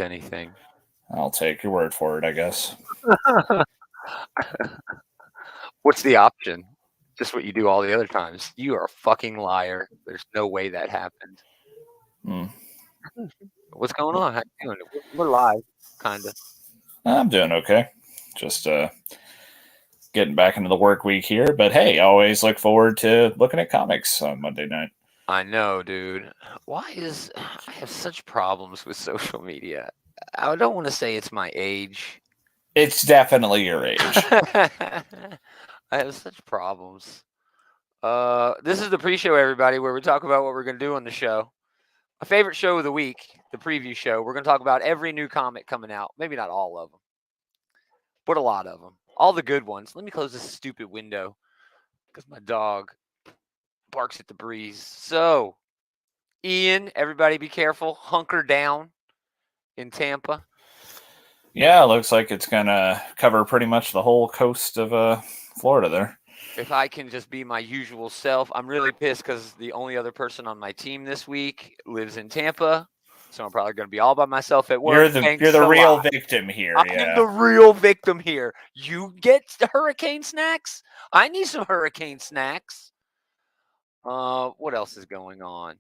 anything. I'll take your word for it, I guess. What's the option? Just what you do all the other times. You are a fucking liar. There's no way that happened. Hmm. What's going on? How you doing? We're live, kind of. I'm doing okay. Just getting back into the work week here. But hey, always look forward to looking at comics on Monday night. I know, dude. I have such problems with social media? I don't want to say it's my age. It's definitely your age. I have such problems. This is the pre-show, everybody, where we talk about what we're going to do on the show. My favorite show of the week, the preview show. We're going to talk about every new comic coming out. Maybe not all of them, but a lot of them. All the good ones. Let me close this stupid window because my dog barks at the breeze. So, Ian, everybody be careful. Hunker down in Tampa. Yeah, looks like it's gonna cover pretty much the whole coast of Florida there. If I can just be my usual self, I'm really pissed because the only other person on my team this week lives in Tampa. So I'm probably going to be all by myself at work. You're the real victim here. I'm Yeah. the real victim here. You get the hurricane snacks? I need some hurricane snacks. What else is going on?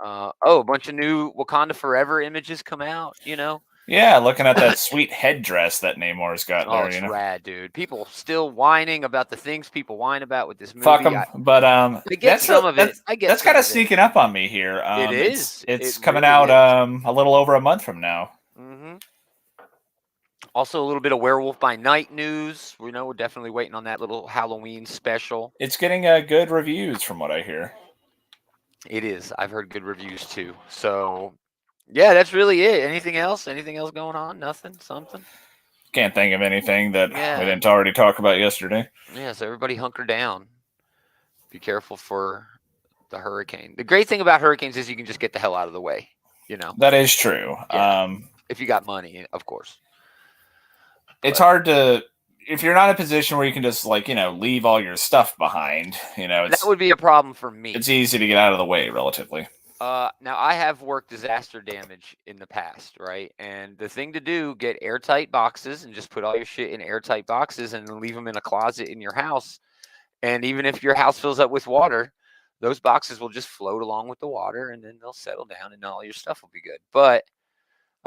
A bunch of new Wakanda Forever images come out, Yeah, looking at that sweet headdress that Namor's got there, it's rad, dude. People still whining about the things people whine about with this movie. Fuck them, but I get some of it. That's kind of sneaking up on me here. It is. It's coming out a little over a month from now. Mm-hmm. Also, a little bit of Werewolf by Night news. We're definitely waiting on that little Halloween special. It's getting good reviews from what I hear. It is. I've heard good reviews too. So, yeah, that's really it. Anything else? Anything else going on? Nothing? Something? Can't think of anything that we didn't already talk about yesterday. Yeah, so everybody hunker down. Be careful for the hurricane. The great thing about hurricanes is you can just get the hell out of the way. That is true. Yeah. If you got money, of course. It's hard to... If you're not in a position where you can just, leave all your stuff behind, that would be a problem for me. It's easy to get out of the way, relatively. Now, I have worked disaster damage in the past, right? And the thing to do, get airtight boxes and just put all your shit in airtight boxes and then leave them in a closet in your house. And even if your house fills up with water, those boxes will just float along with the water and then they'll settle down and all your stuff will be good. But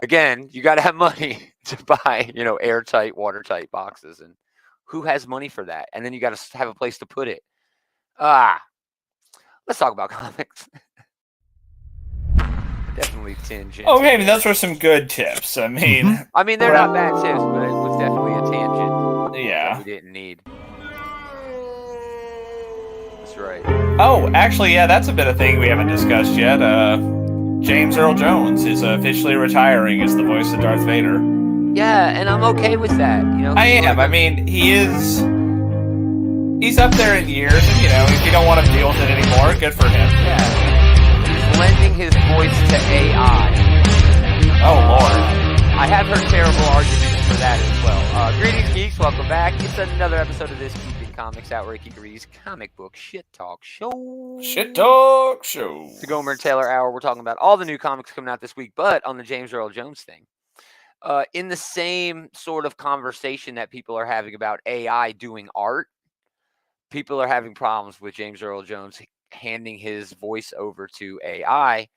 again, you got to have money to buy, airtight, watertight boxes. And who has money for that? And then you got to have a place to put it. Let's talk about comics. Definitely tangent. Okay, those were some good tips. I mean, they're not bad tips, but it was definitely a tangent. Yeah. That we didn't need. That's right. Oh, actually, yeah, that's a bit of thing we haven't discussed yet. James Earl Jones is officially retiring as the voice of Darth Vader. Yeah, and I'm okay with that. I am. I mean, he's up there in years, and if you don't want to deal with it anymore, good for him. Yeah. He's lending his voice to AI. Oh, Lord. I have heard terrible arguments for that as well. Greetings, geeks. Welcome back. It's another episode of this Keeping Comics Out, where Geek agrees comic book shit talk show. Shit talk show. The Gomer and Taylor Hour. We're talking about all the new comics coming out this week, but on the James Earl Jones thing. In the same sort of conversation that people are having about AI doing art, people are having problems with James Earl Jones handing his voice over to AI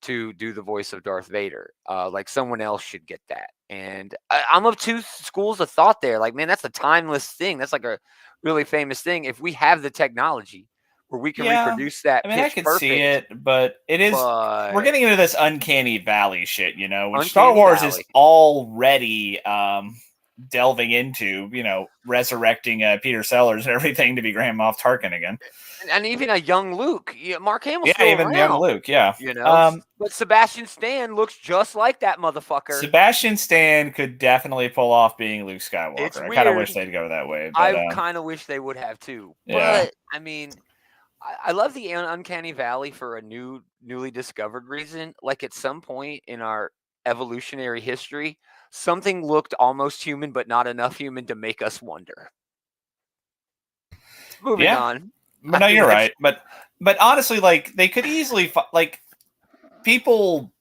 to do the voice of Darth Vader. Like someone else should get that. And I'm of two schools of thought there. Like, man, that's a timeless thing. That's like a really famous thing. If we have the technology where we can reproduce that, I could see it, but it is. We're getting into this uncanny valley shit, which Star Wars is already delving into, resurrecting Peter Sellers and everything to be Grand Moff Tarkin again. And even a young Luke. Mark Hamill's still even around, young Luke, yeah. But Sebastian Stan looks just like that motherfucker. Sebastian Stan could definitely pull off being Luke Skywalker. I kind of wish they'd go that way. But, I kind of wish they would have too. Yeah. But, I mean, I love the uncanny valley for a newly discovered reason. Like at some point in our evolutionary history, something looked almost human, but not enough human to make us wonder. Moving on. But no, you're right. But honestly, like they could easily people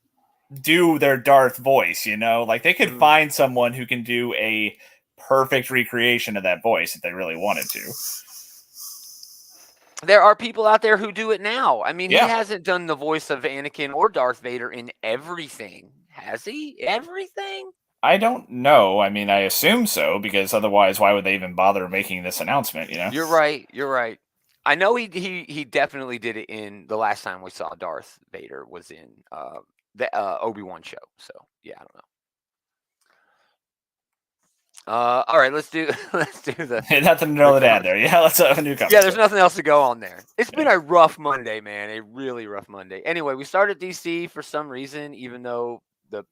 do their Darth voice, you know? Like, they could find someone who can do a perfect recreation of that voice if they really wanted to. There are people out there who do it now. I mean, he hasn't done the voice of Anakin or Darth Vader in everything, has he? Everything? I don't know. I mean, I assume so, because otherwise, why would they even bother making this announcement, you know? You're right. You're right. I know he definitely did it in the last time we saw Darth Vader was in the Obi-Wan show. So, yeah, I don't know. All right, let's do the nothing to add there. Yeah, let's have a new comment. Yeah, there's nothing else to go on there. It's been a rough Monday, man. A really rough Monday. Anyway, we started DC for some reason, even though the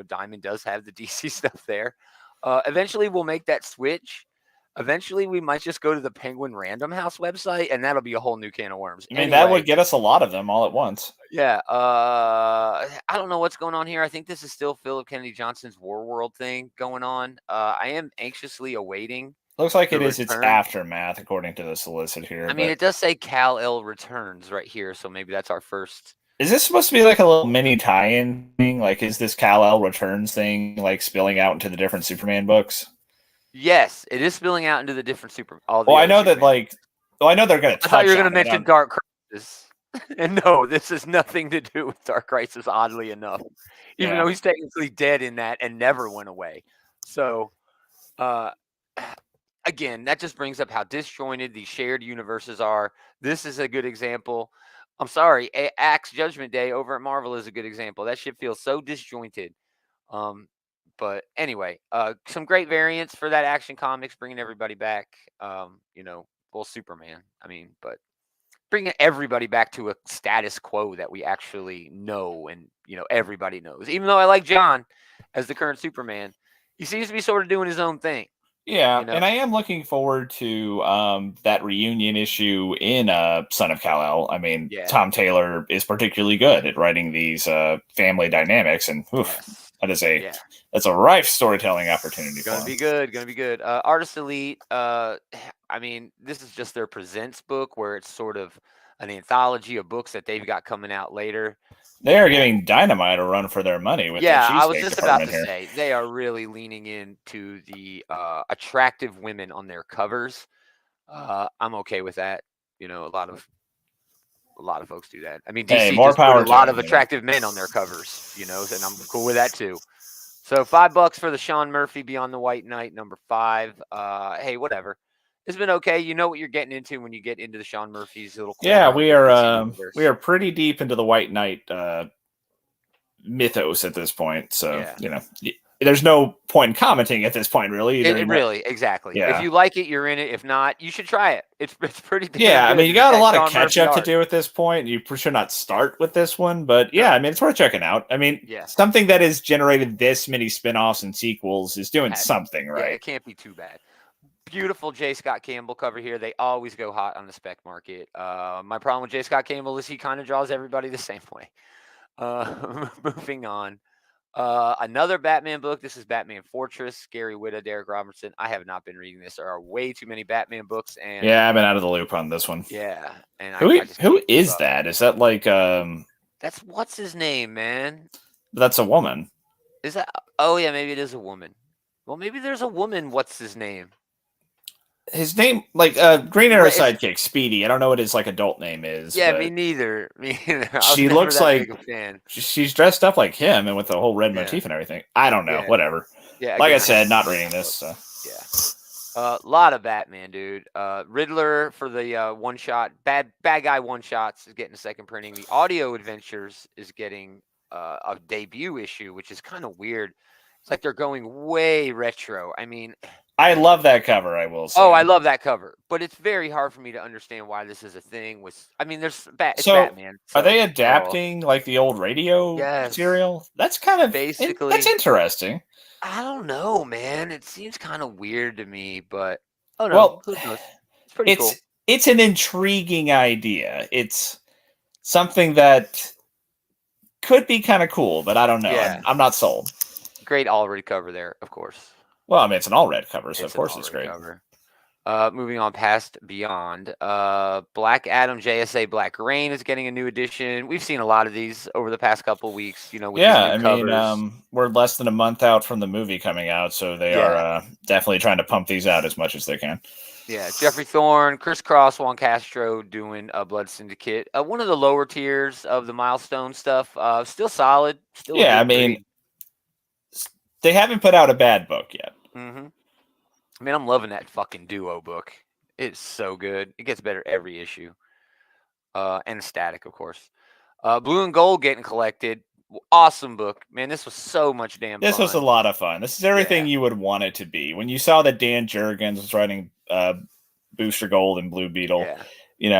Diamond does have the DC stuff there. Eventually, we'll make that switch. Eventually, we might just go to the Penguin Random House website, and that'll be a whole new can of worms. I mean, that would get us a lot of them all at once. Yeah. I don't know what's going on here. I think this is still Philip Kennedy Johnson's War World thing going on. I am anxiously awaiting. Looks like it is its aftermath, according to the solicit here. I mean, it does say Kal-El returns right here, so maybe that's our first. Is this supposed to be like a little mini tie-in thing? Like, is this Kal-El returns thing like spilling out into the different Superman books? Yes, it is spilling out into the different Superman. I know that I know they're going to. I thought you were going to mention Dark Crisis, and no, this has nothing to do with Dark Crisis. Oddly enough, even though he's technically dead in that and never went away. So, again, that just brings up how disjointed these shared universes are. This is a good example. I'm sorry, Axe Judgment Day over at Marvel is a good example. That shit feels so disjointed. But anyway, some great variants for that Action Comics, bringing everybody back. Well, Superman. I mean, but bringing everybody back to a status quo that we actually know and everybody knows. Even though I like John as the current Superman, he seems to be sort of doing his own thing. Yeah, and I am looking forward to that reunion issue in Son of Kal-El. I mean, Tom Taylor is particularly good at writing these family dynamics, and that's a rife storytelling opportunity. Gonna be good. Artist Elite. I mean, this is just their Presents book, where it's sort of an anthology of books that they've got coming out later. They are giving Dynamite a run for their money with I was just about to say they are really leaning into the attractive women on their covers. I'm okay with that. A lot of folks do that. I mean, DC more power put a lot of attractive men on their covers, and I'm cool with that too. So $5 for the Sean Murphy Beyond the White Knight #5. Hey, whatever. It's been okay. You know what you're getting into when you get into the Sean Murphy's little. Yeah, we are pretty deep into the White Knight mythos at this point. So there's no point in commenting at this point, really. Exactly. Yeah. If you like it, you're in it. If not, you should try it. It's pretty. I mean, you got a lot of catch up to do at this point. You should not start with this one, but I mean, it's worth checking out. I mean, something that has generated this many spinoffs and sequels is doing something right. Yeah, it can't be too bad. Beautiful J. Scott Campbell cover here. They always go hot on the spec market. My problem with J. Scott Campbell is he kind of draws everybody the same way. Moving on. Another Batman book. This is Batman Fortress. Gary Whitta, Derek Robertson. I have not been reading this. There are way too many Batman books, and I've been out of the loop on this one. Yeah, and who is that? Is that like That's what's his name, man? That's a woman. Is that? Oh yeah, maybe it is a woman. Well, maybe there's a woman. What's his name? His name, like Green Arrow sidekick, Speedy. I don't know what his adult name is. Yeah, me neither. She looks like she's dressed up like him and with the whole red motif and everything. I don't know. Whatever. Yeah. Like I said, not reading this. So. Yeah. A lot of Batman, dude. Riddler for the one shot. Bad guy one shots is getting a second printing. The Audio Adventures is getting a debut issue, which is kind of weird. It's like they're going way retro. I mean. I love that cover, I will say. Oh, I love that cover. But it's very hard for me to understand why this is a thing. There's Batman. So, are they adapting like the old radio material? That's kind of basically that's interesting. I don't know, man. It seems kind of weird to me, but who knows? It's pretty cool. It's an intriguing idea. It's something that could be kind of cool, but I don't know. Yeah. I'm not sold. Great all red cover there, of course. Well, I mean, it's an all red cover, so of course it's great. Moving on past Beyond. Black Adam JSA Black Rain is getting a new edition. We've seen a lot of these over the past couple weeks, with these new covers. We're less than a month out from the movie coming out, so they are definitely trying to pump these out as much as they can. Yeah, Jeffrey Thorne, Chris Cross, Juan Castro doing Blood Syndicate. One of the lower tiers of the Milestone stuff. Still solid. Still they haven't put out a bad book yet. Mm-hmm. I'm loving that fucking Duo book. It's so good. It gets better every issue. And Static, of course. Blue and Gold getting collected. Awesome book, man. This was so much damn fun. This was a lot of fun. This is everything you would want it to be. When you saw that Dan Jurgens was writing Booster Gold and Blue Beetle,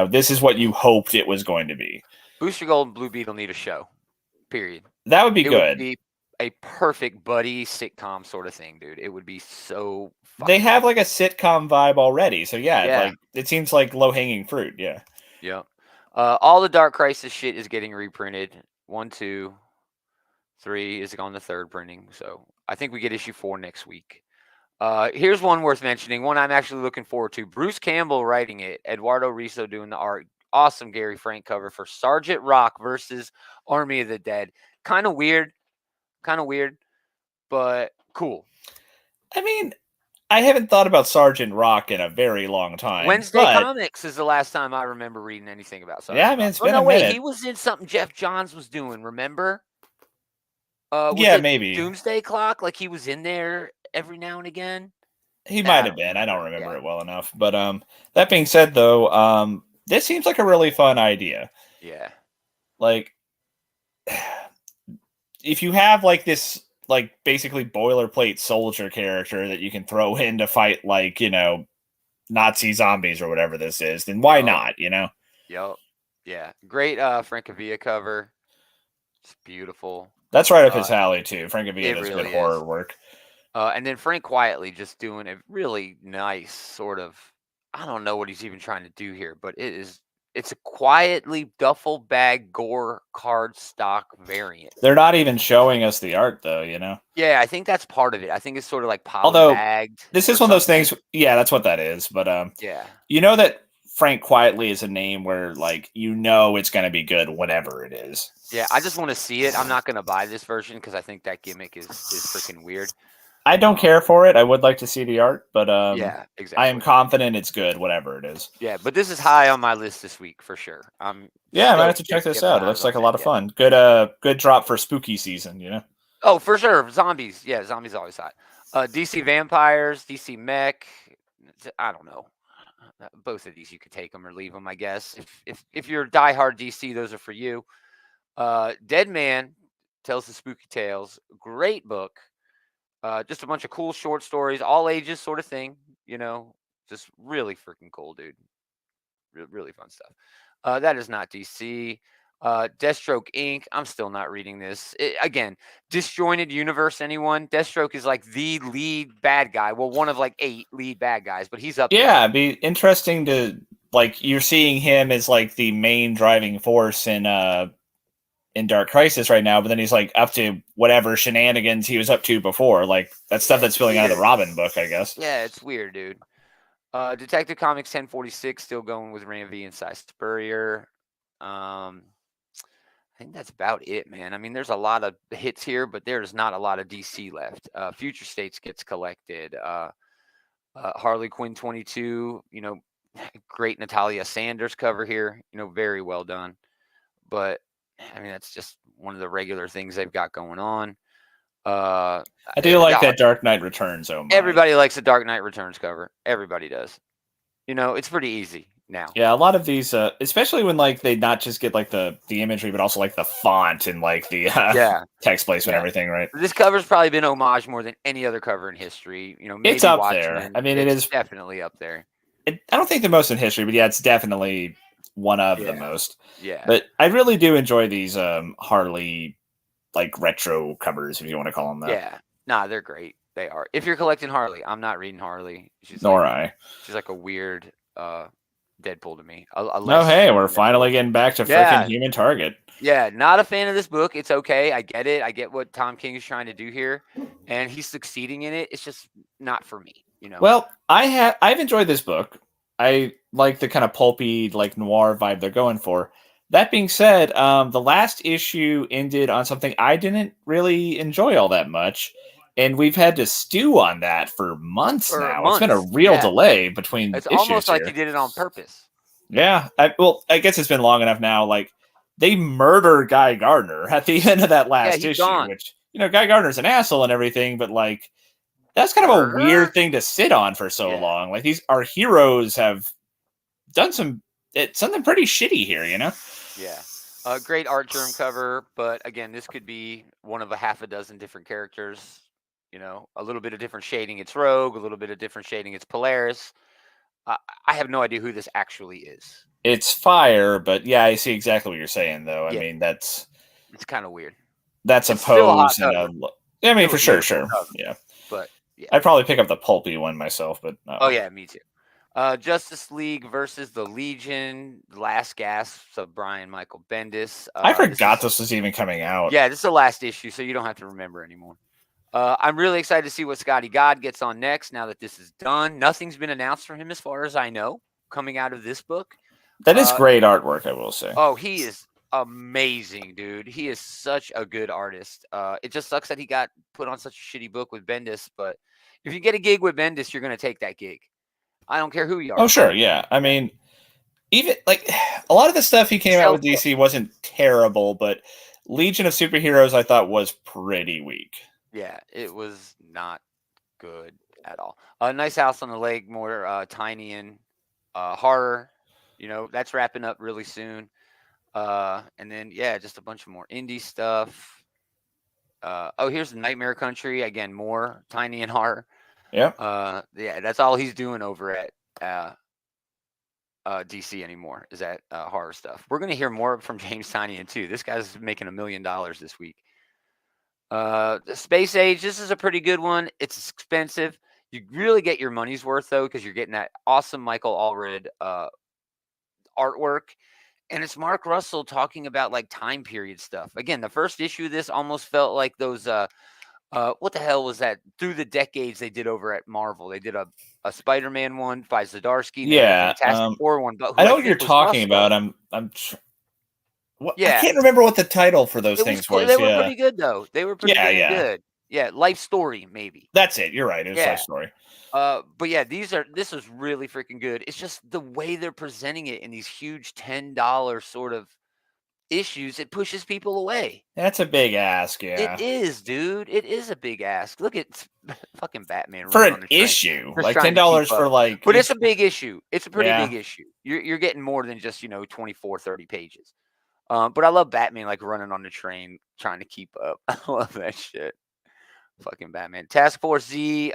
this is what you hoped it was going to be. Booster Gold and Blue Beetle need a show, period. That would be good. Would be a perfect buddy sitcom sort of thing, dude. It would be so fun. They have like a sitcom vibe already, so like it seems like low-hanging fruit, Yeah. All the Dark Crisis shit is getting reprinted. 1, 2, 3 is on the 3rd printing, so I think we get issue 4 next week. Here's one worth mentioning, one I'm actually looking forward to. Bruce Campbell writing it, Eduardo Riso doing the art. Awesome Gary Frank cover for Sergeant Rock versus Army of the Dead. Kind of weird, but cool. I haven't thought about Sergeant Rock in a very long time. Wednesday Comics is the last time I remember reading anything about Sergeant Rock. It's been a minute. He was in something Jeff Johns was doing, remember? Maybe. Doomsday Clock? Like he was in there every now and again? He might have been. I don't remember it well enough. But that being said, though, this seems like a really fun idea. Yeah. Like, if you have like this, like basically boilerplate soldier character that you can throw in to fight, like, Nazi zombies or whatever this is, then why not, Yep. Yeah. Great Francavilla cover. It's beautiful. That's right up his alley, too. Francavilla does good horror work. And then Frank Quietly just doing a really nice sort of, I don't know what he's even trying to do here, but it's a quietly duffel bag gore card stock variant. They're not even showing us the art, though, Yeah, I think that's part of it. I think it's sort of like poly-bagged. This is one of those things. Yeah, that's what that is. But that Frank Quietly is a name where, like, it's going to be good whatever it is. Yeah, I just want to see it. I'm not going to buy this version because I think that gimmick is freaking weird. I don't care for it. I would like to see the art, but yeah, exactly. I am confident it's good, whatever it is. Yeah, but this is high on my list this week for sure. I'm gonna have to check this out. It looks like a lot of fun. Good drop for spooky season, Oh, for sure. Zombies. Yeah, zombies always hot. DC Vampires, DC Mech. I don't know. Both of these you could take them or leave them, I guess. If you're a diehard DC, those are for you. Dead Man Tells the Spooky Tales. Great book. Just a bunch of cool short stories, all ages sort of thing, just really freaking cool, dude. Really fun stuff. That is not DC. Deathstroke Inc. I'm still not reading this. Again, disjointed universe, anyone? Deathstroke is like the lead bad guy. Well, one of like 8 lead bad guys, but he's up there. Yeah, it'd be interesting to, like, you're seeing him as like the main driving force in Dark Crisis right now, but then he's like up to whatever shenanigans he was up to before, like that stuff that's spilling out of the Robin book, I guess. Yeah, it's weird, dude. Detective Comics 1046 still going with Ram V and Cy Spurrier. I think that's about it, man. There's a lot of hits here, but there's not a lot of DC left. Future States gets collected. Harley Quinn 22, great Natalia Sanders cover here, very well done. But that's just one of the regular things they've got going on. I do like that Dark Knight Returns. Oh my. Everybody likes the Dark Knight Returns cover. Everybody does. It's pretty easy now. Yeah, a lot of these, especially when like they not just get like the imagery, but also like the font and like the text placement and everything, right? This cover's probably been homage more than any other cover in history. Maybe it's up Watchmen. there. It is definitely up there. I don't think the most in history, but yeah, it's definitely one of the most. Yeah. But I really do enjoy these Harley like retro covers, if you want to call them that. Yeah. Nah, they're great. They are. If you're collecting Harley, I'm not reading Harley. She's like a weird Deadpool to me. We're finally getting back to freaking Human Target. Yeah, not a fan of this book. It's okay. I get it. I get what Tom King is trying to do here, and he's succeeding in it. It's just not for me. You know. Well, I've enjoyed this book. I like the kind of pulpy, like noir vibe they're going for. That being said, the last issue ended on something I didn't really enjoy all that much, and we've had to stew on that for months now. It's been a real delay between It's issues almost like here. he did it on purpose. Yeah, I guess it's been long enough now. Like, they murder Guy Gardner at the end of that last issue, gone. which, Guy Gardner's an asshole and everything, but like, that's kind of a weird thing to sit on for so long. Like, our heroes have done something pretty shitty here, Yeah. Great art germ cover, but again, this could be one of a half a dozen different characters. A little bit of different shading. It's Rogue, a little bit of different shading. It's Polaris. I have no idea who this actually is. It's Fire, but yeah, I see exactly what you're saying, though. I mean, it's kind of weird. That's it's still a hot cover. I mean, for sure. Cover. Yeah. But yeah. I'd probably pick up the pulpy one myself, but oh yeah, me too. Justice League versus the Legion, Last Gasps of Brian Michael Bendis. I forgot this was even coming out. Yeah, this is the last issue, so you don't have to remember anymore. I'm really excited to see what Scotty God gets on next now that this is done. Nothing's been announced for him as far as I know coming out of this book. That is great artwork, I will say. Oh, he is amazing, dude. He is such a good artist. It just sucks that he got put on such a shitty book with Bendis, but if you get a gig with Bendis, you're going to take that gig. I don't care who you are. Oh, sure, yeah. I mean, even, like, a lot of the stuff he came out with DC wasn't terrible, but Legion of Superheroes, I thought, was pretty weak. Yeah, it was not good at all. Nice House on the Lake, more tiny and horror. That's wrapping up really soon. And then, yeah, just a bunch of more indie stuff. Here's Nightmare Country. Again, more tiny and horror. Yeah. Yeah, that's all he's doing over at DC anymore, is that horror stuff. We're going to hear more from James Tynion, too. This guy's making $1 million this week. Space Age, this is a pretty good one. It's expensive. You really get your money's worth, though, because you're getting that awesome Michael Allred artwork. And it's Mark Russell talking about, like, time period stuff. Again, the first issue of this almost felt like those what the hell was that? Through the decades they did over at Marvel. They did a Spider-Man one by Zdarsky. They did a Fantastic Four one. But I know what you're talking about. I can't remember what the title for those things was. They were pretty good, though. They were pretty good. Yeah, Life Story, maybe. That's it. You're right. It's Life Story. But yeah, this is really freaking good. It's just the way they're presenting it in these huge $10 sort of issues, it pushes people away. That's a big ask, yeah. It is, dude. It is a big ask. Look at fucking Batman for an issue, like $10 for like. But it's a big issue. It's a pretty big issue. You're getting more than just 24, 30 pages. But I love Batman like running on the train trying to keep up. I love that shit. Fucking Batman. Task Force Z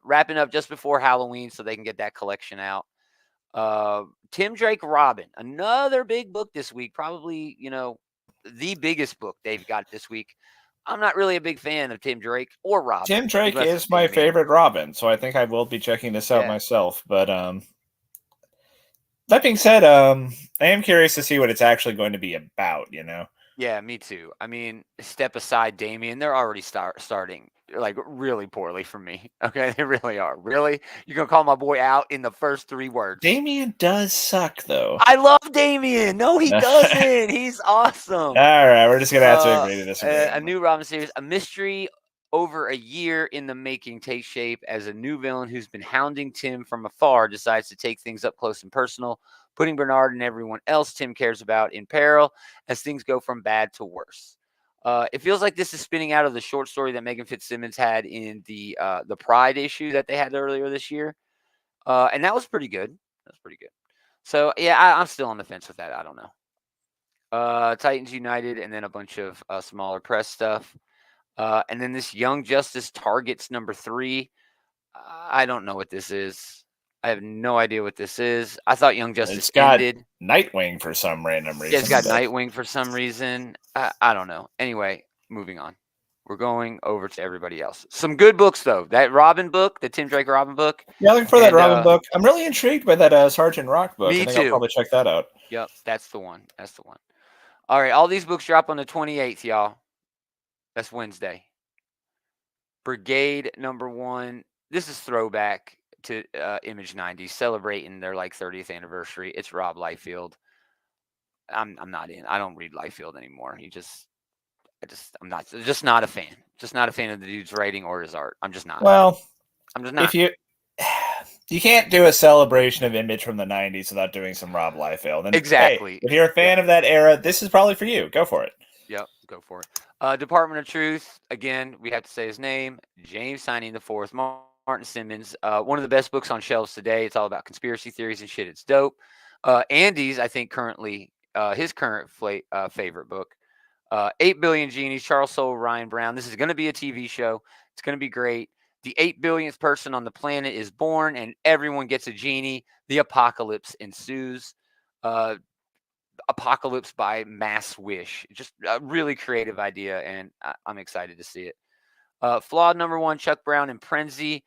wrapping up just before Halloween so they can get that collection out. Tim Drake Robin, another big book this week, probably the biggest book they've got this week. I'm not really a big fan of Tim Drake or Robin. Tim Drake is my favorite Robin, so I think I will be checking this out myself. But that being said, I am curious to see what it's actually going to be about. Yeah, me too. I mean, step aside, Damian. They're already starting like really poorly for me. Okay, they really are. Really, you're gonna call my boy out in the first 3 words? Damian does suck, though. I love Damian. No, he doesn't. He's awesome. All right, we're just gonna have to agree to this. A new Robin series, a mystery over a year in the making, takes shape as a new villain who's been hounding Tim from afar decides to take things up close and personal, putting Bernard and everyone else Tim cares about in peril as things go from bad to worse. It feels like this is spinning out of the short story that Megan Fitzsimmons had in the Pride issue that they had earlier this year. And that was pretty good. So, yeah, I'm still on the fence with that. I don't know. Titans United and then a bunch of smaller press stuff. And then this Young Justice Targets #3. I don't know what this is. I have no idea what this is. I thought Young Justice ended. Nightwing for some random reason. Yeah, it's got Nightwing for some reason. I don't know. Anyway, moving on. We're going over to everybody else. Some good books, though. That Robin book, the Tim Drake Robin book. Yeah, looking for that Robin book. I'm really intrigued by that Sergeant Rock book. Me I think too. I'll probably check that out. Yep, that's the one. All right, all these books drop on the 28th, y'all. That's Wednesday. Brigade #1. this is throwback to Image 90s, celebrating their like 30th anniversary. It's Rob Liefeld. I'm not in. I don't read Liefeld anymore. I'm not just not a fan. Just not a fan of the dude's writing or his art. I'm just not. Well, I'm just not. If you can't do a celebration of Image from the 90s without doing some Rob Liefeld. And exactly. Hey, if you're a fan of that era, this is probably for you. Go for it. Yep, go for it. Department of Truth. Again, we have to say his name. James Signing the Fourth. Martin Simmons. One of the best books on shelves today. It's all about conspiracy theories and shit. It's dope. Andy's, I think, currently his current favorite book. 8 Billion Genies. Charles Soule, Ryan Brown. This is going to be a TV show. It's going to be great. The 8 billionth person on the planet is born, and everyone gets a genie. The apocalypse ensues. Apocalypse by mass wish. Just a really creative idea, and I'm excited to see it. Flawed number 1, Chuck Brown and Prenzy.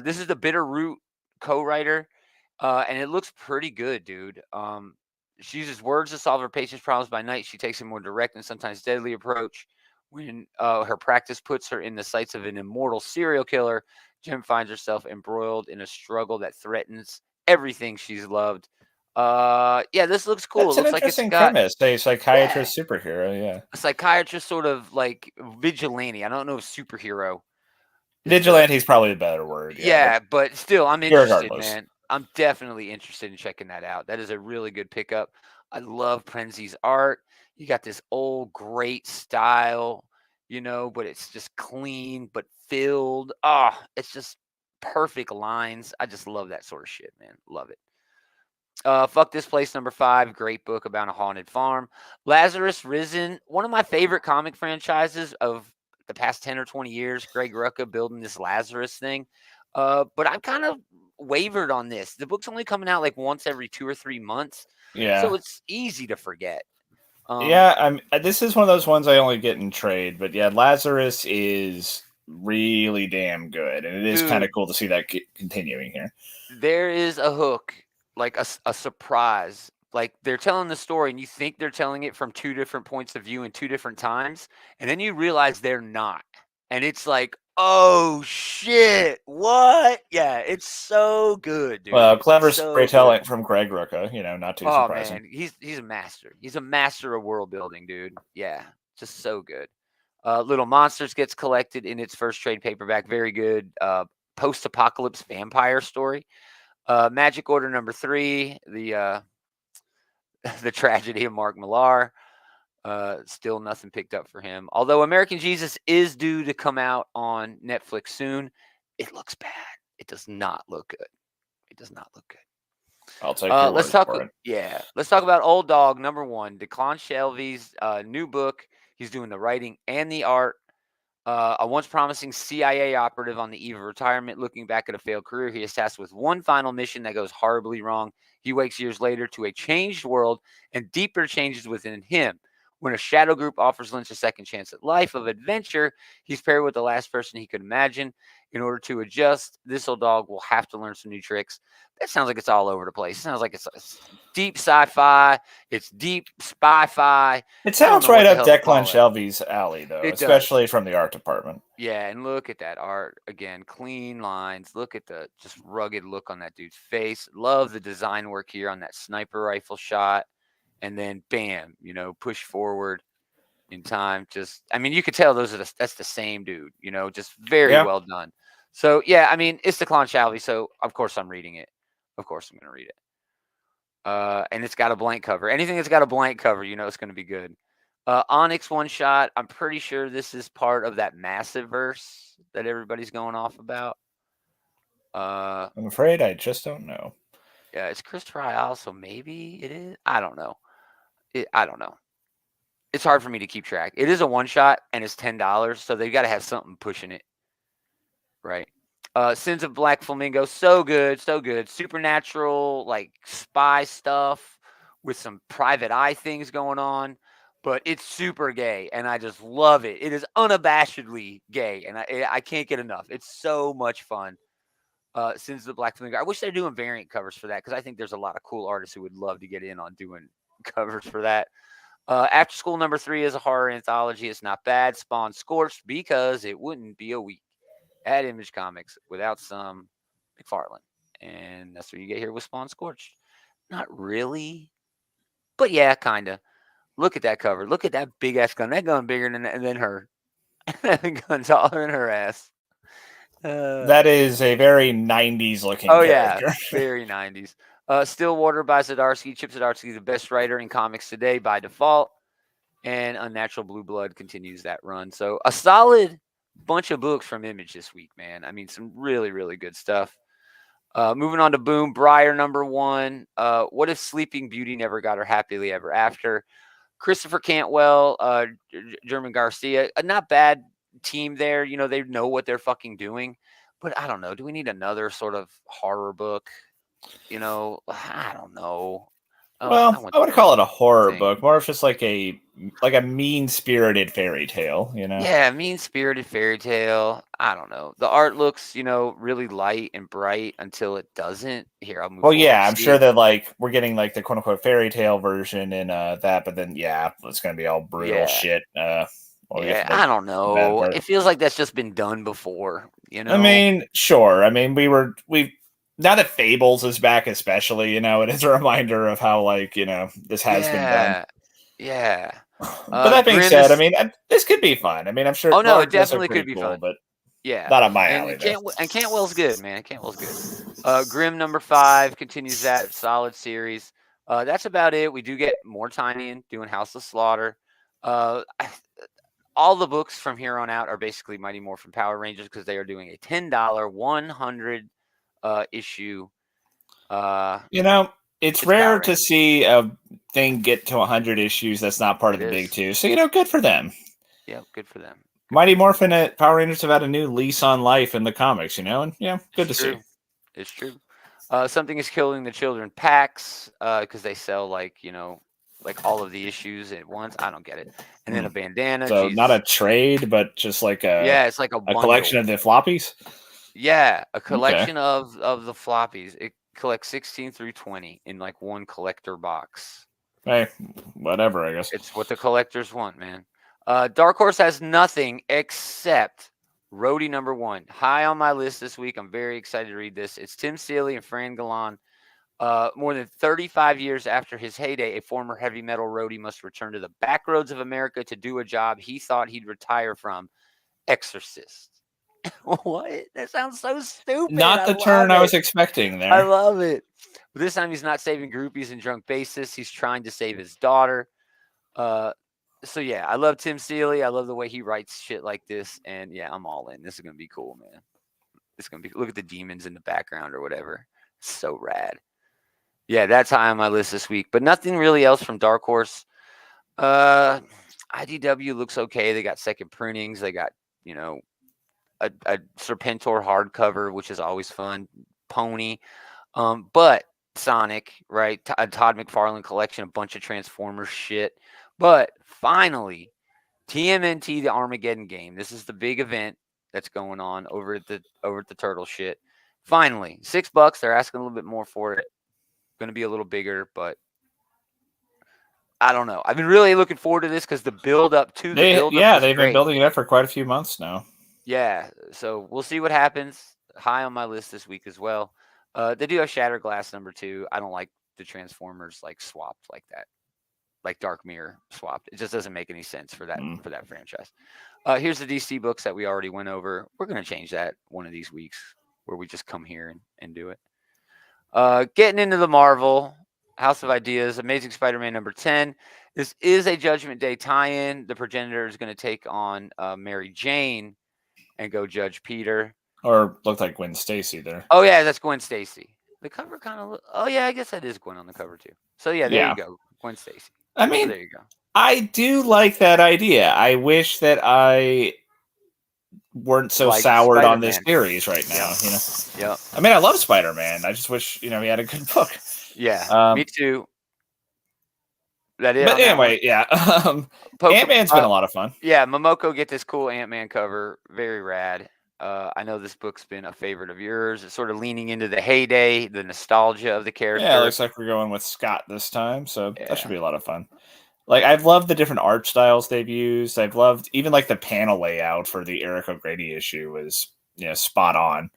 This is the Bitter Root co-writer, and it looks pretty good, dude. She uses words to solve her patient's problems. By night, she takes a more direct and sometimes deadly approach. When her practice puts her in the sights of an immortal serial killer, Jem finds herself embroiled in a struggle that threatens everything she's loved. Yeah, this looks cool. That's it looks an interesting like it's got premise. A psychiatrist superhero, yeah. a psychiatrist, sort of like vigilante. I don't know if superhero. Vigilante's probably a better word. Yeah, but still, I'm interested, man. I'm definitely interested in checking that out. That is a really good pickup. I love Prenzy's art. You got this old great style, but it's just clean but filled. It's just perfect lines. I just love that sort of shit, man. Love it. Fuck This Place number 5, great book about a haunted farm. Lazarus Risen, one of my favorite comic franchises of the past 10 or 20 years. Greg Rucka building this Lazarus thing. But I've kind of wavered on this. The book's only coming out like once every 2 or 3 months. Yeah. So it's easy to forget. This is one of those ones I only get in trade, but yeah, Lazarus is really damn good, and it is kind of cool to see that continuing here. There is a hook, like a surprise. Like they're telling the story and you think they're telling it from 2 different points of view in 2 different times, and then you realize they're not. And it's like, oh shit, what? Yeah, it's so good, dude. Well, clever storytelling from Greg Rucka, not too surprising. Man, he's a master. He's a master of world building, dude. Yeah, just so good. Little Monsters gets collected in its first trade paperback. Very good. Post-apocalypse vampire story. Magic Order number 3, the tragedy of Mark Millar. Still nothing picked up for him. Although American Jesus is due to come out on Netflix soon, it looks bad. It does not look good. It does not look good. I'll take your word for it. Yeah, let's talk about Old Dog number 1, Declan Shelby's new book. He's doing the writing and the art. A once promising CIA operative on the eve of retirement, looking back at a failed career, he is tasked with one final mission that goes horribly wrong. He wakes years later to a changed world and deeper changes within him. When a shadow group offers Lynch a second chance at life of adventure, he's paired with the last person he could imagine. In order to adjust, this old dog will have to learn some new tricks. That sounds like it's all over the place. It sounds like it's deep sci-fi. It's deep spy-fi. It sounds right up Declan Shelby's alley, though, especially from the art department. Yeah, and look at that art. Again, clean lines. Look at the just rugged look on that dude's face. Love the design work here on that sniper rifle shot. And then, bam, push forward in time. Just, you could tell that's the same dude, just very well done. So, yeah, it's Declan Shelby, so of course I'm reading it. Of course I'm going to read it. And it's got a blank cover. Anything that's got a blank cover, it's going to be good. Onyx one shot. I'm pretty sure this is part of that massive verse that everybody's going off about. I'm afraid I just don't know. Yeah, it's Christopher Isle, so maybe it is. I don't know. I don't know. It's hard for me to keep track. It is a one shot and it's $10, so they've got to have something pushing it, right? Sins of Black Flamingo, so good, so good. Supernatural, like spy stuff with some private eye things going on, but it's super gay, and I just love it. It is unabashedly gay, and I can't get enough. It's so much fun. Sins of the Black Flamingo. I wish they're doing variant covers for that, because I think there's a lot of cool artists who would love to get in on doing covers for that. After School number 3 is a horror anthology. It's not bad. Spawn Scorched, because it wouldn't be a week. at Image Comics without some McFarlane. And that's what you get here with Spawn Scorched. Not really, but yeah, kind of. Look at that cover. Look at that big ass gun. That gun bigger than her. That gun taller than her ass. That is a very 90s looking character. Yeah, very 90s. Stillwater by Zdarsky. Chip Zdarsky, the best writer in comics today by default. And Unnatural Blue Blood continues that run. So a solid bunch of books from Image this week, man. I mean, some really, really good stuff. Moving on to Boom, Briar #1. What if Sleeping Beauty never got her happily ever after? Christopher Cantwell, German Garcia, a not bad team there. You know, they know what they're fucking doing. But I don't know. Do we need another sort of horror book? You know, I don't know. Well, I would call it a horror book, more of just like a mean-spirited fairy tale, you know? Yeah, mean-spirited fairy tale. I don't know. The art looks, you know, really light and bright until it doesn't. Here, I'll move forward. Yeah, I'm sure that like we're getting like the quote-unquote fairy tale version in that, but then yeah, it's gonna be all brutal shit. I don't know. It feels like that's just been done before, you know? I mean, sure. I mean, we've now that Fables is back, especially, you know, it is a reminder of how, like, you know, this has been done. Yeah. But that being said, I mean, this could be fun. I mean, I'm sure. Oh no, it definitely could be cool, fun. But yeah, not on my alley. And Cantwell's good, man. Cantwell's good. Grimm #5 continues that solid series. That's about it. We do get more Tynion doing House of Slaughter. All the books from here on out are basically Mighty Morphin Power Rangers because they are doing a $10 100 issue. You know, it's rare to see a thing get to 100 issues that's not part of the big two. So, you know, good for them. Yeah, good for them. Mighty Morphin and Power Rangers have had a new lease on life in the comics, you know, and yeah, good to see. It's true. Something is Killing the Children packs because they sell, like, you know, like all of the issues at once. I don't get it. And then a bandana. So not a trade, but just like it's like a collection of the floppies. Yeah, a collection of the floppies. It collects 16 through 20 in like one collector box. Hey, whatever, I guess. It's what the collectors want, man. Dark Horse has nothing except Rhodey #1. High on my list this week. I'm very excited to read this. It's Tim Seeley and Fran Galan. More than 35 years after his heyday, a former heavy metal roadie must return to the back roads of America to do a job he thought he'd retire from. Exorcist. What? That sounds so stupid. Not the turn I was expecting there. I love it. But this time he's not saving groupies and drunk bassists. He's trying to save his daughter. So yeah, I love Tim Seeley. I love the way he writes shit like this. And yeah, I'm all in. This is gonna be cool, man. It's gonna be, look at the demons in the background or whatever. It's so rad. Yeah, that's high on my list this week. But nothing really else from Dark Horse. IDW looks okay. They got second printings. They got, you know, a Serpentor hardcover, which is always fun. Pony. But Sonic, right? A Todd McFarlane collection, a bunch of Transformers shit. But finally, TMNT, the Armageddon game. This is the big event that's going on over at the Turtle shit. Finally, $6. They're asking a little bit more for it. Going to be a little bigger, but I don't know. I've been really looking forward to this because the build up to the build up. They've been building it up for quite a few months now. Yeah, so we'll see what happens. High on my list this week as well. They do have Shatterglass #2. I don't like the Transformers like swapped like that, like Dark Mirror swapped. It just doesn't make any sense for that franchise. Here's the DC books that we already went over. We're gonna change that one of these weeks where we just come here and do it. Getting into the Marvel House of Ideas, Amazing Spider-Man #10. This is a Judgment Day tie-in. The Progenitor is going to take on Mary Jane and go judge Peter. Or looked like Gwen Stacy there. Oh yeah, that's Gwen Stacy. The cover kind of. Oh yeah, I guess that is Gwen on the cover too. So yeah, there you go, Gwen Stacy. I mean, there you go. I do like that idea. I wish that I weren't so soured on this series right now. You know. Yeah. I mean, I love Spider-Man. I just wish, you know, he had a good book. Yeah. Me too. But anyway, yeah. Ant-Man's been a lot of fun. Yeah, Momoko get this cool Ant-Man cover. Very rad. I know this book's been a favorite of yours. It's sort of leaning into the heyday, the nostalgia of the character. Yeah, it looks like we're going with Scott this time, so that should be a lot of fun. Like, I've loved the different art styles they've used. I've loved even like the panel layout for the Eric O'Grady issue was spot on.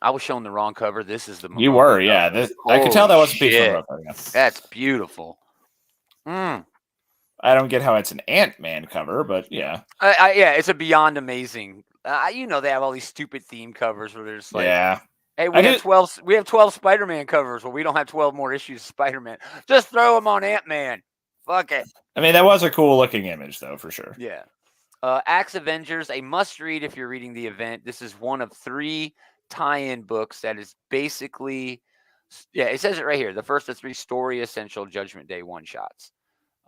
I was shown the wrong cover. This is the you were, yeah. I could tell that was a piece from Morocco. Yeah. That's beautiful. I don't get how it's an Ant-Man cover, but yeah. Yeah, it's a beyond amazing. They have all these stupid theme covers where they're just like, hey, we have 12 Spider-Man covers. Well, we don't have 12 more issues of Spider-Man. Just throw them on Ant-Man. Fuck it. I mean, that was a cool looking image, though, for sure. Yeah. Axe Avengers, a must-read if you're reading the event. This is one of 3 tie-in books that is basically, it says it right here. The first of 3 story essential Judgment Day one-shots.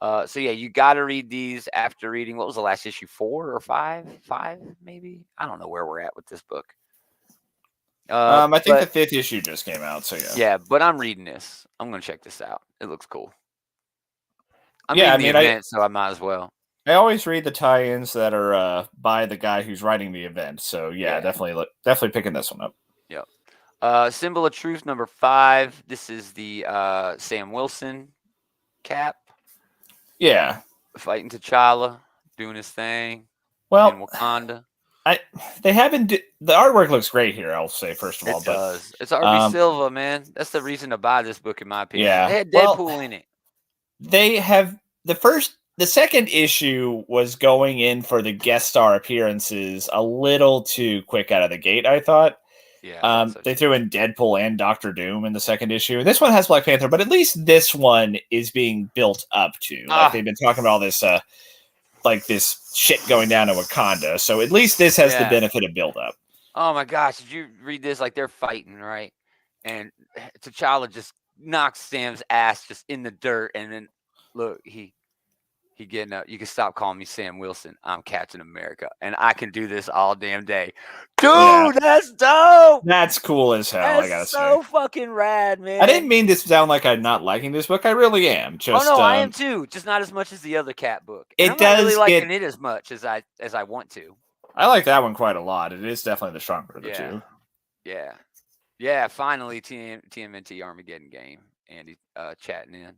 So yeah, you got to read these after reading. What was the last issue? 4 or 5? 5 maybe. I don't know where we're at with this book. I think the 5th issue just came out. So yeah. Yeah, but I'm reading this. I'm gonna check this out. It looks cool. I'm reading the event, so I might as well. I always read the tie-ins that are by the guy who's writing the event. So yeah. definitely picking this one up. Yep. Symbol of Truth number 5. This is the Sam Wilson cap. Yeah. Fighting T'Challa, doing his thing. Well, in Wakanda. They haven't. The artwork looks great here. I'll say first of all, it does. It's RB Silva, man. That's the reason to buy this book, in my opinion. Yeah, they had Deadpool in it. They have the second issue was going in for the guest star appearances a little too quick out of the gate, I thought. Yeah. They threw in Deadpool and Doctor Doom in the second issue. This one has Black Panther, but at least this one is being built up to. Like they've been talking about all this, like this shit going down in Wakanda. So at least this has the benefit of build up. Oh my gosh, did you read this? Like they're fighting, right? And T'Challa just knocks Sam's ass just in the dirt, and then look, he getting up. You can stop calling me Sam Wilson. I'm Captain America, and I can do this all damn day. Dude, that's dope. That's cool as hell. That's I gotta so fucking rad, man. I didn't mean this to sound like I'm not liking this book. I really am. Just, I am too. Just not as much as the other Cat book. And I'm not really liking it as much as I want to. I like that one quite a lot. It is definitely the stronger of the two. Yeah. Finally, TMNT Armageddon game. Andy chatting in.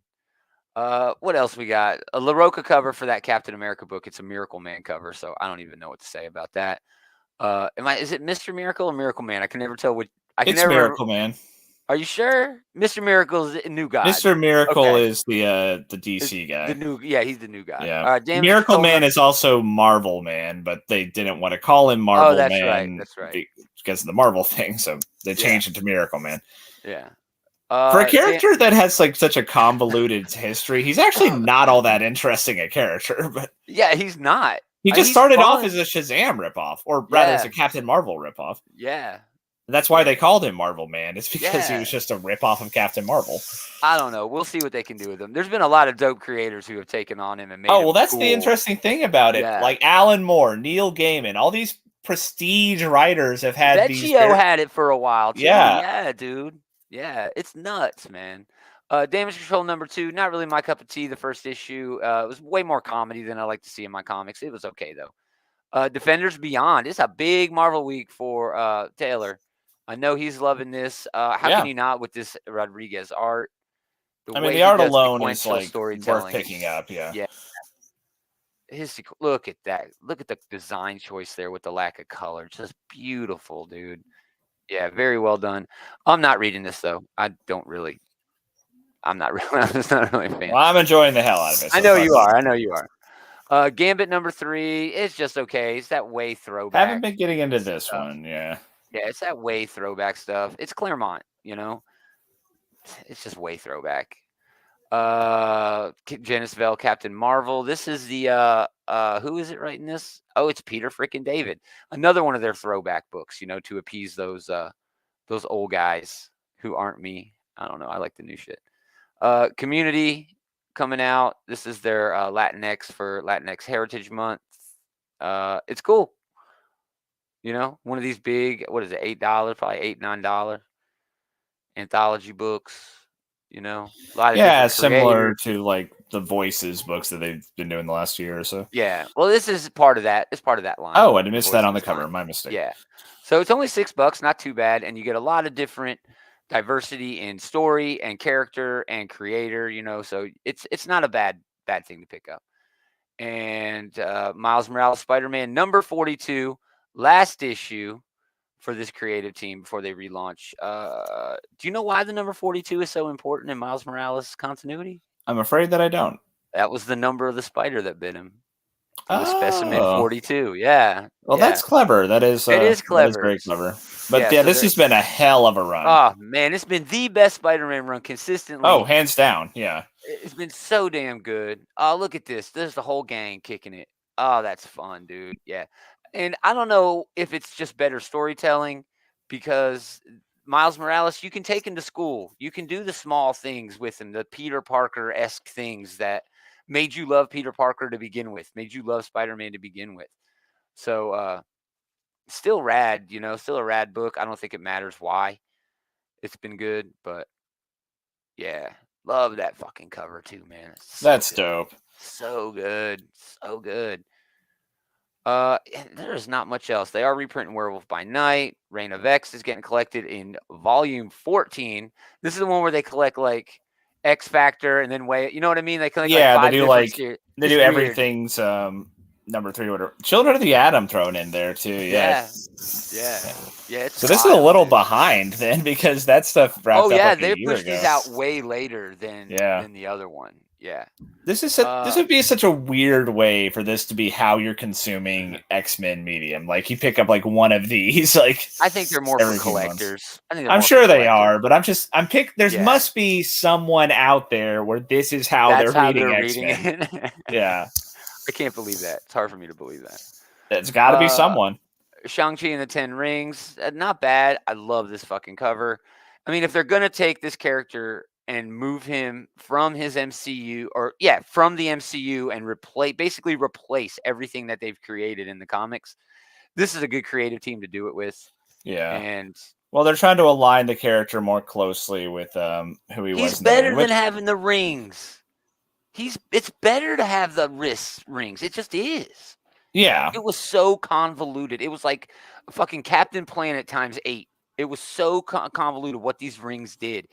What else we got? A LaRocca cover for that Captain America book. It's a Miracle Man cover, so I don't even know what to say about that. Is it Mr. Miracle or Miracle Man? I can never tell It's Miracle Man. Are you sure? Mr. Miracle is a new guy. Mr. Miracle is the DC guy. He's the new guy. Yeah. Miracle Man is also Marvel Man, but they didn't want to call him Marvel Man. That's right. Because of the Marvel thing, so they changed it to Miracle Man. Yeah. For a character that has like such a convoluted history, he's actually not all that interesting a character. But yeah, he's not. He just started off as a Shazam ripoff, or rather as a Captain Marvel ripoff. Yeah. That's why they called him Marvel Man. It's because he was just a ripoff of Captain Marvel. I don't know. We'll see what they can do with him. There's been a lot of dope creators who have taken on him and made that's cool. The interesting thing about it. Yeah. Like Alan Moore, Neil Gaiman, all these prestige writers have had Vecchio had it for a while too. Yeah, dude. Yeah, it's nuts, man. Damage Control number 2, not really my cup of tea. The first issue, it was way more comedy than I like to see in my comics. It was okay though. Defenders Beyond. It's a big Marvel week for Taylor. I know he's loving this. How can you not with this Rodriguez art? The art alone is like worth picking up. Yeah. Look at that. Look at the design choice there with the lack of color. Just beautiful, dude. Yeah, very well done. I'm not reading this though. I'm just not really a fan. Well, I'm enjoying the hell out of it. I know you are. Gambit number 3. It's just okay. It's that way throwback. I haven't been getting into this one. Yeah. Yeah, it's that way throwback stuff. It's Claremont, It's just way throwback. Janice Vell, Captain Marvel. This is the who is it writing this? Oh, it's Peter frickin' David. Another one of their throwback books, to appease those old guys who aren't me. I don't know. I like the new shit. Community coming out. This is their Latinx for Latinx Heritage Month. It's cool. One of these big, what is it, $8, probably $8, $9 anthology books. A lot of similar to like the Voices books that they've been doing the last year or so. Yeah, well, this is part of that. It's part of that line. Oh, I missed that on the cover. My mistake. Yeah, so it's only $6, not too bad, and you get a lot of different diversity in story and character and creator. So it's not a bad thing to pick up. and Miles Morales Spider-Man number 42, last issue for this creative team before they relaunch. Do you know why the number 42 is so important in Miles Morales continuity? I'm afraid that I don't. That was the number of the spider that bit him. For the specimen 42. Yeah. Well, that's clever. That is it is clever. That is very clever. But yeah, so this has been a hell of a run. Oh man, it's been the best Spider-Man run consistently. Oh, hands down. Yeah. It's been so damn good. Oh, look at this. There's the whole gang kicking it. Oh, that's fun, dude. Yeah. And I don't know if it's just better storytelling, because Miles Morales, you can take him to school. You can do the small things with him, the Peter Parker-esque things that made you love Peter Parker to begin with, made you love Spider-Man to begin with. So, still rad, still a rad book. I don't think it matters why. It's been good, but yeah, love that fucking cover too, man. That's dope. So good. So good. There's not much else. They are reprinting Werewolf by Night. Reign of X is getting collected in volume 14. This is the one where they collect like X Factor and then you know what I mean? They collect they do everything's number 3 or whatever. Children of the Atom thrown in there too. Yeah. So this is a little behind then, because that stuff wrapped up they pushed these out way later than the other one. Yeah. This would be such a weird way for this to be how you're consuming X-Men medium. Like you pick up like one of these, like I think they're more for collectors. I'm sure they are, but there must be someone out there where this is how they're reading X-Men. Yeah. I can't believe that. It's hard for me to believe that. It's got to be someone. Shang-Chi and the Ten Rings, not bad. I love this fucking cover. I mean, if they're going to take this character and move him from his MCU, from the MCU and basically replace everything that they've created in the comics, this is a good creative team to do it with. Yeah. And well, they're trying to align the character more closely with who he was. He's better than having the rings. It's better to have the wrist rings. It just is. Yeah. It was so convoluted. It was like fucking Captain Planet times 8. It was so convoluted what these rings did,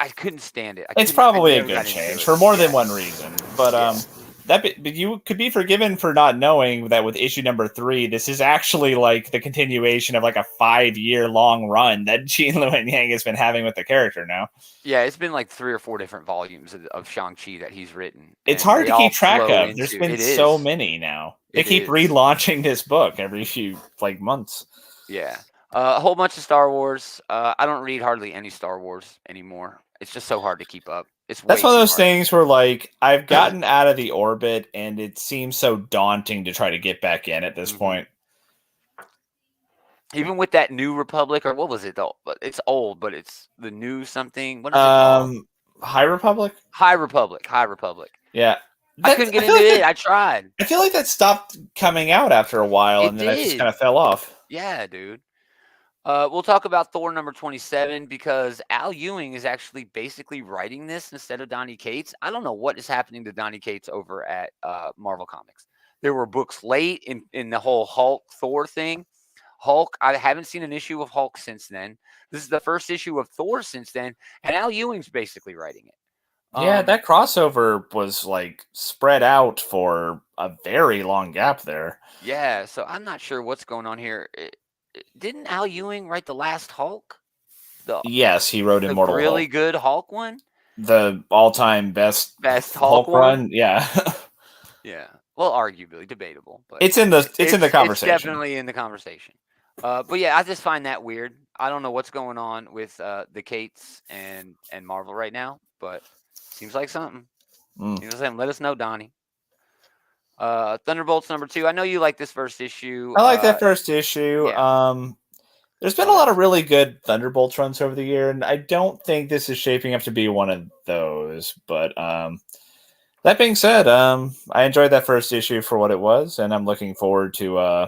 I couldn't stand it. It's probably a good change for more than one reason. But but you could be forgiven for not knowing that with issue number 3, this is actually like the continuation of like a 5-year long run that Gene Luen Yang has been having with the character now. Yeah, it's been like 3 or 4 different volumes of Shang-Chi that he's written. It's hard to keep track of. There's been so many now. They keep relaunching this book every few months. Yeah. A whole bunch of Star Wars. I don't read hardly any Star Wars anymore. It's just so hard to keep up. That's one of those things where I've gotten out of the orbit and it seems so daunting to try to get back in at this point. Even with that New Republic, or what was it though? It's old, but it's the new something. What is it called? High Republic? High Republic. Yeah. I couldn't get into it. I tried. I feel like that stopped coming out after a while and then it just kind of fell off. Yeah, dude. We'll talk about Thor number 27 because Al Ewing is actually basically writing this instead of Donny Cates. I don't know what is happening to Donny Cates over at Marvel Comics. There were books late in the whole Hulk Thor thing. Hulk, I haven't seen an issue of Hulk since then. This is the first issue of Thor since then, and Al Ewing's basically writing it. Yeah, that crossover was spread out for a very long gap there. Yeah, so I'm not sure what's going on here. Didn't Al Ewing write the last Hulk? Yes, he wrote Immortal Hulk. Really good Hulk one? The all-time best Hulk run? Yeah. Yeah. Well, arguably debatable, but it's in the conversation. It's definitely in the conversation. But yeah, I just find that weird. I don't know what's going on with the Cates and Marvel right now, but seems like something. Let us know, Donnie. Thunderbolts number 2. I know you like this first issue. I like that first issue. Yeah. There's been a lot of really good Thunderbolts runs over the year, and I don't think this is shaping up to be one of those. But that being said, I enjoyed that first issue for what it was, and I'm looking forward to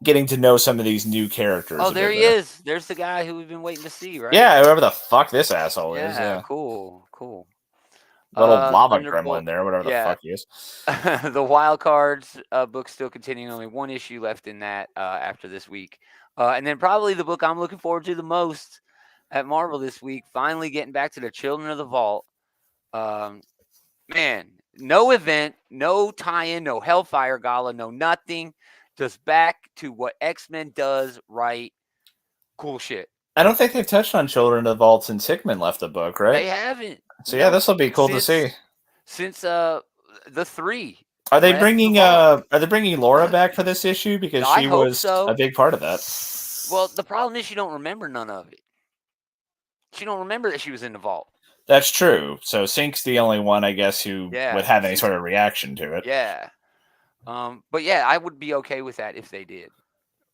getting to know some of these new characters. Oh, there he is. There's the guy who we've been waiting to see, right? Yeah, whoever the fuck this asshole is. Yeah, cool. Little lava gremlin there, whatever the fuck he is. The Wild Cards book still continuing. Only one issue left in that after this week. And then probably the book I'm looking forward to the most at Marvel this week, finally getting back to the Children of the Vault. Man, no event, no tie-in, no Hellfire Gala, no nothing. Just back to what X-Men does right. Cool shit. I don't think they've touched on Children of the Vault since Hickman left the book, right? They haven't. So yeah, this will be cool to see. Since the 3. Are they bringing Laura back for this issue, because she was a big part of that? Well, the problem is she don't remember none of it. She don't remember that she was in the vault. That's true. So Sync's the only one, I guess, who would have any sort of reaction to it. Yeah. But yeah, I would be okay with that if they did.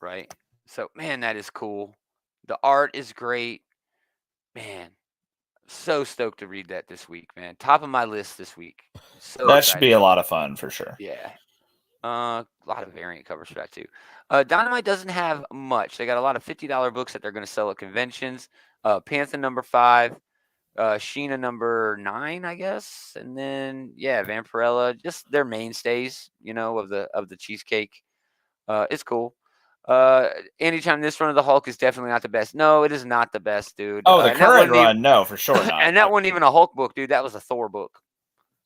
Right. So man, that is cool. The art is great. Man, so stoked to read that this week, man. Top of my list this week. So that should be a lot of fun for sure. Yeah. A lot of variant covers for that too. Dynamite doesn't have much. They got a lot of $50 books that they're going to sell at conventions. Panther number 5, Sheena number 9, I guess, and then Vampirella, just their mainstays, of the cheesecake. It's cool. Anytime this run of the Hulk is definitely not the best. No, it is not the best, dude. Oh, the current run, no, for sure not. And that wasn't even a Hulk book, dude. That was a Thor book.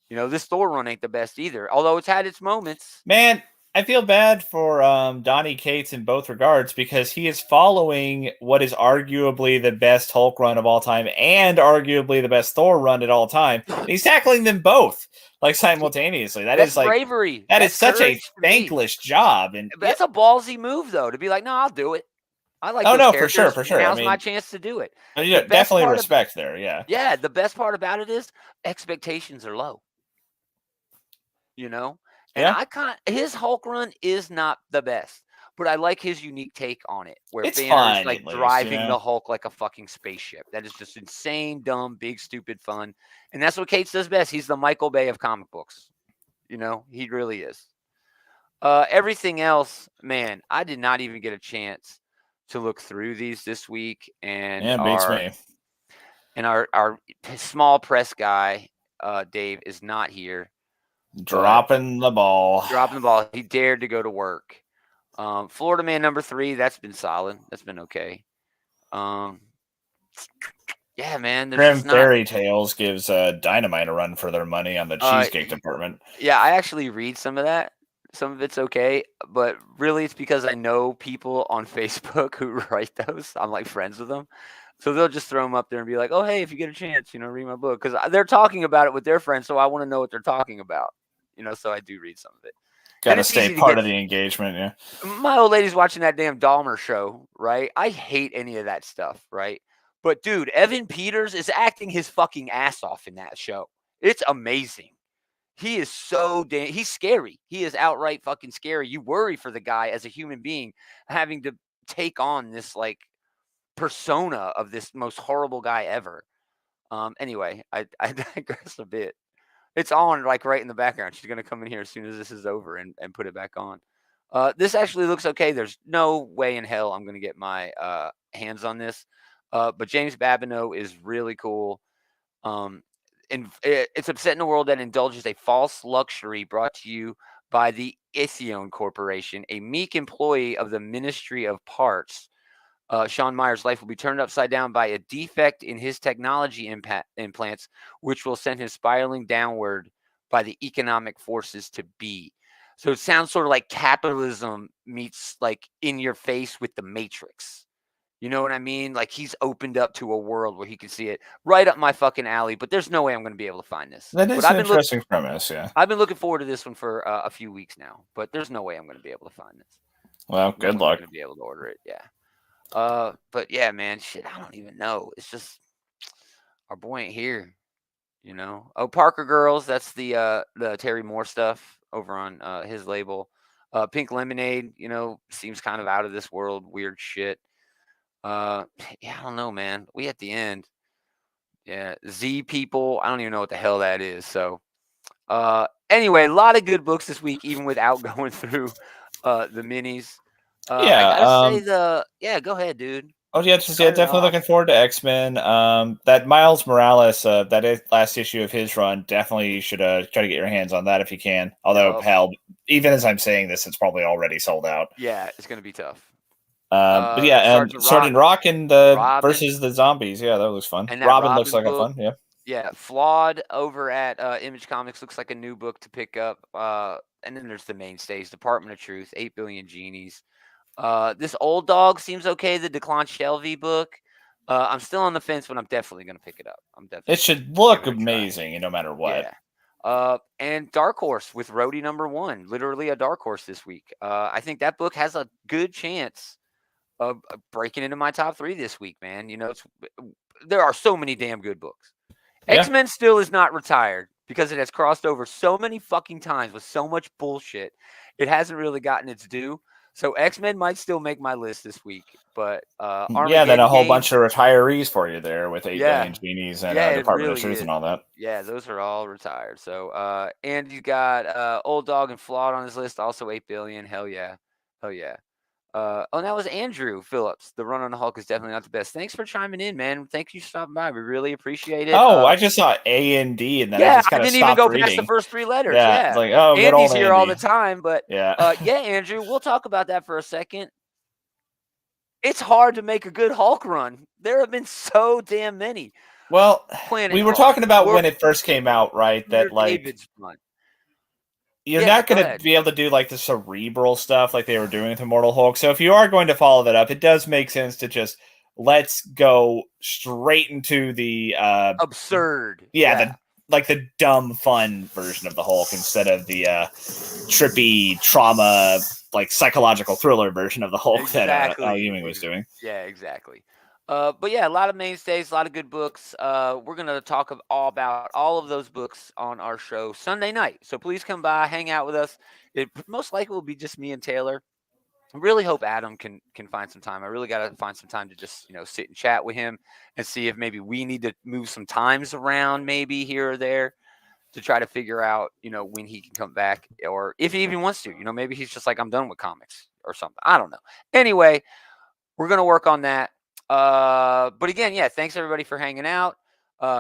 This Thor run ain't the best either, although it's had its moments. Man, I feel bad for Donnie Cates in both regards, because he is following what is arguably the best Hulk run of all time and arguably the best Thor run at all time. And he's tackling them both simultaneously. That's bravery. That's such a thankless job. And that's a ballsy move, though, to be like, no, I'll do it. I like. For sure. Now's my chance to do it. Definitely respect there. Yeah. Yeah. The best part about it is expectations are low. And his Hulk run is not the best, but I like his unique take on it, where Banner's driving the Hulk like a fucking spaceship. That is just insane, dumb, big, stupid fun. And that's what Cates does best. He's the Michael Bay of comic books. He really is. Everything else, man, I did not even get a chance to look through these this week. And beats me. And our small press guy, Dave, is not here. Dropping the ball. He dared to go to work. Florida Man number 3, that's been solid. That's been okay. Yeah, man. Grim Fairy Tales gives Dynamite a run for their money on the cheesecake department. Yeah, I actually read some of that. Some of it's okay, but really it's because I know people on Facebook who write those. I'm like friends with them. So they'll just throw them up there and be like, oh, hey, if you get a chance, read my book. Because they're talking about it with their friends, so I want to know what they're talking about. So I do read some of it. Got to stay part of the engagement, yeah. My old lady's watching that damn Dahmer show, right? I hate any of that stuff, right? But, dude, Evan Peters is acting his fucking ass off in that show. It's amazing. He is he's scary. He is outright fucking scary. You worry for the guy as a human being having to take on this, persona of this most horrible guy ever. Anyway, I digress a bit. It's on right in the background. She's going to come in here as soon as this is over and put it back on. This actually looks okay. There's no way in hell I'm going to get my hands on this. But James Babineau is really cool. And it's upsetting a world that indulges a false luxury brought to you by the Ithion Corporation, a meek employee of the Ministry of Parts. Sean Myers' life will be turned upside down by a defect in his technology implants, which will send him spiraling downward by the economic forces to be. So it sounds sort of like capitalism meets in your face with the Matrix. You know what I mean? He's opened up to a world where he can see it right up my fucking alley, but there's no way I'm going to be able to find this. That is an interesting premise, yeah. I've been looking forward to this one for a few weeks now, but there's no way I'm going to be able to find this. Well, good luck. I'm going to be able to order it, yeah. But yeah, man, shit, I don't even know. It's just our boy ain't here, Oh, Parker Girls, that's the Terry Moore stuff over on his label. Pink Lemonade, seems kind of out of this world, weird shit. I don't know, man. We at the end. Yeah, Z People, I don't even know what the hell that is. So, anyway, a lot of good books this week, even without going through the minis. I gotta say go ahead, dude. Oh yeah, definitely looking forward to X-Men. That Miles Morales, that last issue of his run, definitely you should try to get your hands on that if you can. Although, hell, even as I'm saying this, it's probably already sold out. Yeah, it's gonna be tough. But yeah, and Sergeant Rock and the versus the zombies. Yeah, that looks fun. And Robin looks like a fun. Yeah. Yeah, Flawed over at Image Comics looks like a new book to pick up. And then there's the mainstays, Department of Truth, 8 Billion Genies. This Old Dog seems okay, the Declan Shelby book. I'm still on the fence, but I'm definitely going to pick it up. It should look amazing no matter what. Yeah. And Dark Horse with Rhodey #1, literally a dark horse this week. I think that book has a good chance of breaking into my top 3 this week, man. There are so many damn good books. Yeah. X-Men still is not retired because it has crossed over so many fucking times with so much bullshit. It hasn't really gotten its due. So X-Men might still make my list this week, but then a whole bunch of retirees for you there with 8 Billion Genies and Department of Truth and all that. Yeah, those are all retired. So and you got Old Dog and Flawed on his list, also 8 billion. Hell yeah. That was Andrew Phillips. The Run on the Hulk is definitely not the best. Thanks for chiming in, man. Thank you for stopping by. We really appreciate it. Oh, I just saw A and D, and then I just kind of stopped didn't even go reading. past the first 3 letters. Yeah. It's like, oh, Andy's here all the time, but yeah, Andrew, we'll talk about that for a second. It's hard to make a good Hulk run. There have been so damn many. Well, we were talking about when it first came out, right? That David's run. You're not going to be able to do like the cerebral stuff like they were doing with Immortal Hulk. So if you are going to follow that up, it does make sense to just let's go straight into the absurd. The dumb fun version of the Hulk instead of the trippy trauma, like psychological thriller version of the Hulk that Al Ewing was doing. Yeah, exactly. But yeah, a lot of mainstays, a lot of good books. We're going to talk about all of those books on our show Sunday night. So please come by, hang out with us. It most likely will be just me and Taylor. I really hope Adam can find some time. I really got to find some time to just, sit and chat with him and see if maybe we need to move some times around maybe here or there to try to figure out, when he can come back or if he even wants to, maybe he's just like, I'm done with comics or something. I don't know. Anyway, we're going to work on that. But again, thanks everybody for hanging out.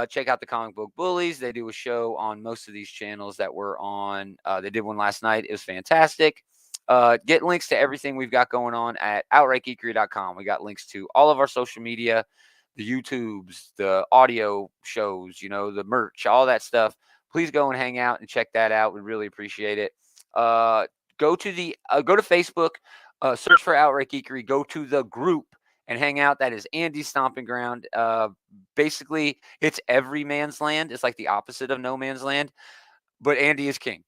Check out the Comic Book Bullies. They do a show on most of these channels that we're on. They did one last night. It was fantastic. Get links to everything we've got going on at outrightgeekery.com. We got links to all of our social media, the YouTubes, the audio shows, the merch, all that stuff. Please go and hang out and check that out. We really appreciate it. Go to Facebook, search for Outright Geekery, go to the group and hang out. That is Andy's stomping ground. Basically, it's every man's land. It's like the opposite of no man's land, but Andy is king.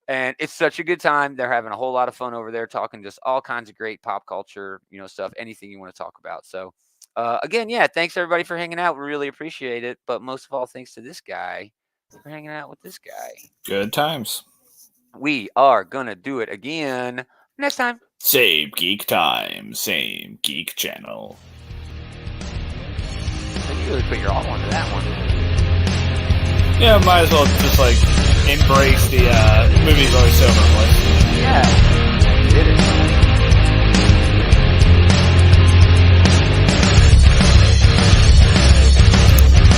And it's such a good time. They're having a whole lot of fun over there, talking just all kinds of great pop culture, stuff, anything you want to talk about. So, again, thanks everybody for hanging out. We really appreciate it. But most of all, thanks to this guy for hanging out with this guy. Good times. We are going to do it again next time. Same geek time, same geek channel. You really put your all onto that one. Yeah, might as well just embrace the movie's always over. Yeah, did it.